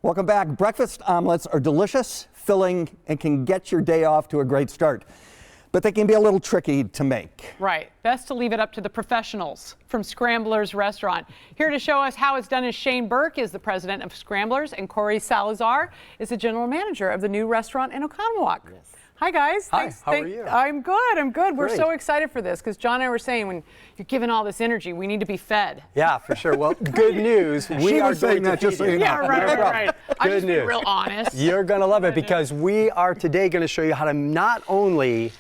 Welcome back. Breakfast omelets are delicious, filling, and can get your day off to a great start. But they can be a little tricky to make. Right. Best to leave it up to the professionals from Scramblers restaurant. Here to show us how it's done is Shain Buerk, is the president of Scramblers, and Cory Salazar is the general manager of the new restaurant in Oconomowoc. Yes. Hi, guys. Hi, how are you? I'm good. We're Great. so excited for this because John and I were saying when you're giving all this energy, we need to be fed. Yeah, for sure. Well, good news. We are saying that just so you know. Yeah, right. I'm just being real honest. You're going to love it because we are today going to show you how to not only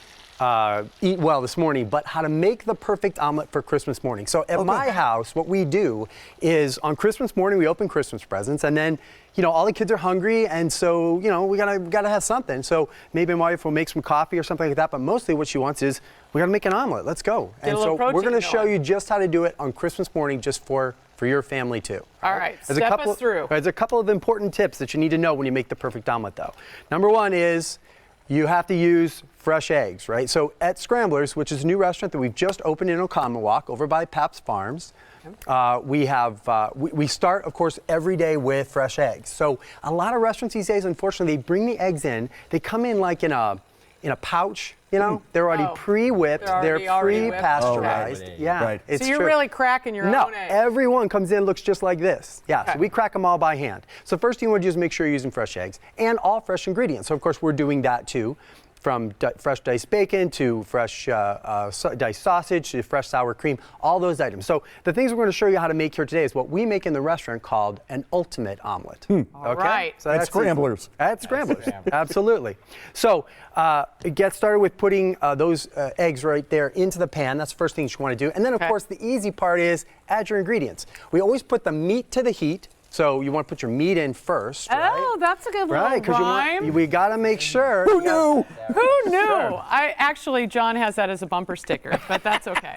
eat well this morning, but how to make the perfect omelet for Christmas morning. So at my house, what we do is on Christmas morning, we open Christmas presents, and then, you know, all the kids are hungry, and so, you know, we gotta have something. So maybe my wife will make some coffee or something like that, but mostly what she wants is, we gotta make an omelet. Let's go. And so we're gonna show you just how to do it on Christmas morning, just for your family too. All right, step us through. There's a couple of important tips that you need to know when you make the perfect omelet though. Number one is, you have to use fresh eggs, right? So at Scramblers, which is a new restaurant that we've just opened in Oconomowoc over by Pabst Farms, we start, of course, every day with fresh eggs. So a lot of restaurants these days, unfortunately, they bring the eggs in. They come in like in a pouch, you know? They're already pre-whipped. They're pre-pasteurized. Yeah, right. So you're really cracking your own eggs. No, everyone comes in, looks just like this. Yeah, so we crack them all by hand. So first thing you want to do is make sure you're using fresh eggs and all fresh ingredients. So of course we're doing that too. From fresh diced bacon to fresh diced sausage to fresh sour cream, all those items. So the things we're going to show you how to make here today is what we make in the restaurant called an ultimate omelet. All right. So that's Scramblers. At Scramblers, absolutely. So get started with putting those eggs right there into the pan. That's the first thing you want to do. And then of course the easy part is add your ingredients. We always put the meat to the heat. So you want to put your meat in first, right? Oh, that's a good little rhyme. We got to make sure. Who knew? Who knew? Sure. John has that as a bumper sticker, but that's okay.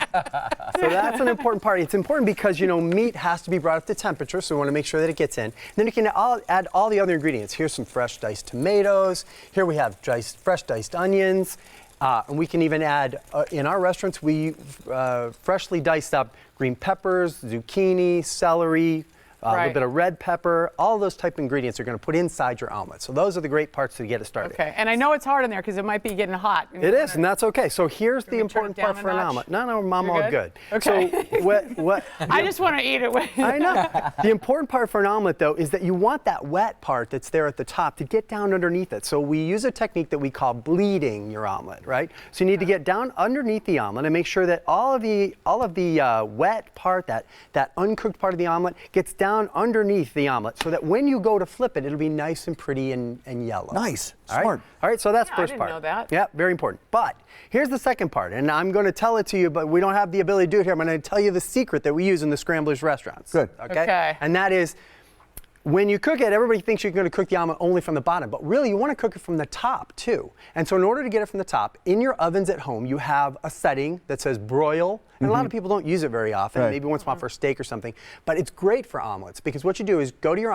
So that's an important part. It's important because, you know, meat has to be brought up to temperature, so we want to make sure that it gets in. Then you can add all the other ingredients. Here's some fresh diced tomatoes. Here we have fresh diced onions. And we can even add, in our restaurants, we freshly diced up green peppers, zucchini, celery, a little bit of red pepper, all those type of ingredients are going to put inside your omelet. So those are the great parts to get it started. Okay, and I know it's hard in there because it might be getting hot. It is, and that's okay. So here's the important part for an omelet. No, Mom, all good. Okay. So what? I just want to eat it. I know. The important part for an omelet, though, is that you want that wet part that's there at the top to get down underneath it. So we use a technique that we call bleeding your omelet, right? So you need to get down underneath the omelet and make sure that all of the wet part, that uncooked part of the omelet, gets down underneath the omelet so that when you go to flip it, it'll be nice and pretty and yellow. Nice. All right? Smart. All right, so that's the first part. I didn't know that. Yeah, very important. But here's the second part, and I'm going to tell it to you, but we don't have the ability to do it here. I'm going to tell you the secret that we use in the Scramblers restaurants. Good. Okay? And that is, when you cook it, everybody thinks you're going to cook the omelet only from the bottom, but really you want to cook it from the top too. And so in order to get it from the top, in your ovens at home, you have a setting that says broil, and a lot of people don't use it very often, maybe once in a while for steak or something, but it's great for omelets because what you do is go to your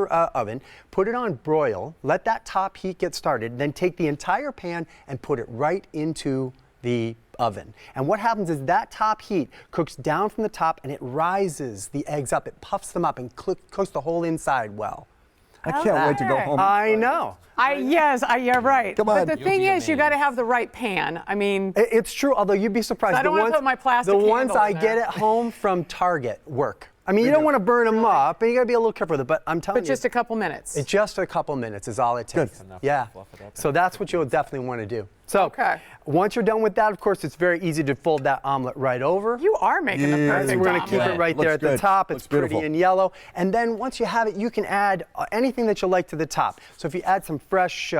oven, put it on broil, let that top heat get started, then take the entire pan and put it right into the oven. And what happens is that top heat cooks down from the top and it rises the eggs up. It puffs them up and cooks the whole inside well. I can't wait to go home. I know. Yeah, right. Come on. But the thing is, you got to have the right pan. I mean, it's true, although you'd be surprised. I don't want to put my plastic The ones handle I in there. get at home from Target work. I mean, you don't want to burn them up, and you got to be a little careful with it, but I'm telling you. But just a couple minutes. It's just a couple minutes is all it takes. Yeah. So that's what you'll definitely want to do. So once you're done with that, of course, it's very easy to fold that omelet right over. You are making the perfect We're going to keep it right there at the top. It's pretty and yellow. And then once you have it, you can add anything that you like to the top. So if you add some fresh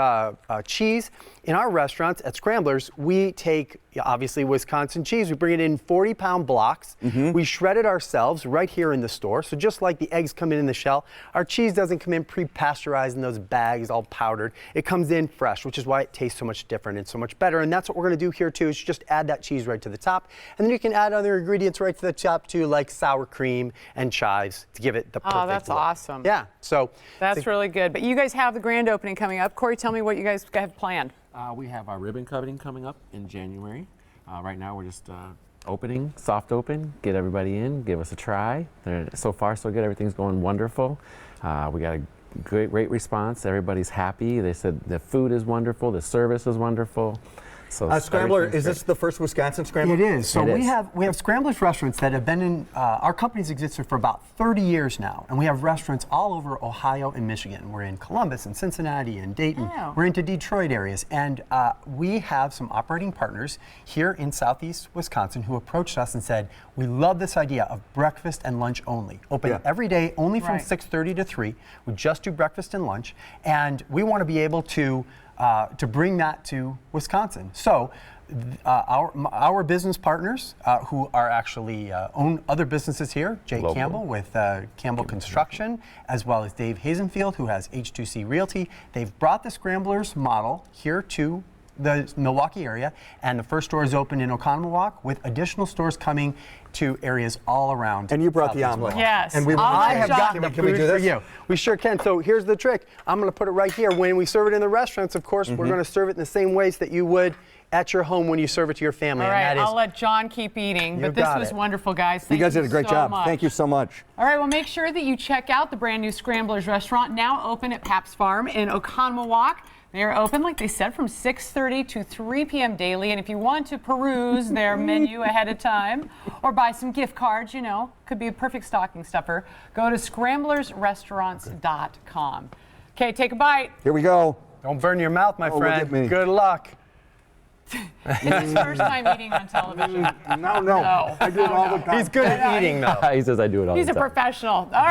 cheese, in our restaurants at Scramblers, we take, obviously, Wisconsin cheese. We bring it in 40-pound blocks. We shred it ourselves right here in the store. So just like the eggs come in the shell, our cheese doesn't come in pre-pasteurized in those bags all powdered. It comes in fresh, which is why it tastes so much different and so much better. And that's what we're going to do here too, is just add that cheese right to the top. And then you can add other ingredients right to the top too, like sour cream and chives to give it the perfect that's look. awesome. Yeah, so. That's really good. But you guys have the grand opening coming up. Cory, tell me what you guys have planned. We have our ribbon cutting coming up in January. Right now we're just opening, soft open, get everybody in, give us a try. So far so good, everything's going wonderful. We got a great response. Everybody's happy. They said the food is wonderful, the service is wonderful. So Scrambler, is this the first Wisconsin Scrambler? It is. So It we is. have Scramblers restaurants that have been in, our company's existed for about 30 years now, and we have restaurants all over Ohio and Michigan. We're in Columbus and Cincinnati and Dayton. Wow. We're into Detroit areas, and we have some operating partners here in Southeast Wisconsin who approached us and said, we love this idea of breakfast and lunch only. Open every day, only from Right. 6:30 to 3. We just do breakfast and lunch, and we want to be able to bring that to Wisconsin. So our business partners who are actually own other businesses here, Jay Local. Campbell with Campbell Construction, as well as Dave Hazenfield, who has H2C Realty, they've brought the Scramblers model here to the Milwaukee area, and the first store is open in Oconomowoc, with additional stores coming to areas all around. And you brought the Southeast omelet. Milwaukee. Yes. And we I'll I let have John- gotten the Can we food do for this? you. We sure can. So here's the trick. I'm going to put it right here. When we serve it in the restaurants, of course, we're going to serve it in the same ways that you would at your home when you serve it to your family. All and right, that is, I'll let John keep eating, You but this got was it. wonderful, guys. You Thank guys did a great so job. much. Thank you so much. All right, well, make sure that you check out the brand new Scramblers restaurant, now open at Pabst Farm in Oconomowoc. They are open, like they said, from 6:30 to 3 p.m. daily. And if you want to peruse their menu ahead of time or buy some gift cards, you know, could be a perfect stocking stuffer, go to scramblersrestaurants.com. Okay, take a bite. Here we go. don't burn your mouth, my look friend. at me. Good luck. It's his first time eating on television. No. No. I do it all the time. He's good at eating, though. He says I do it all He's the a time. professional. All right.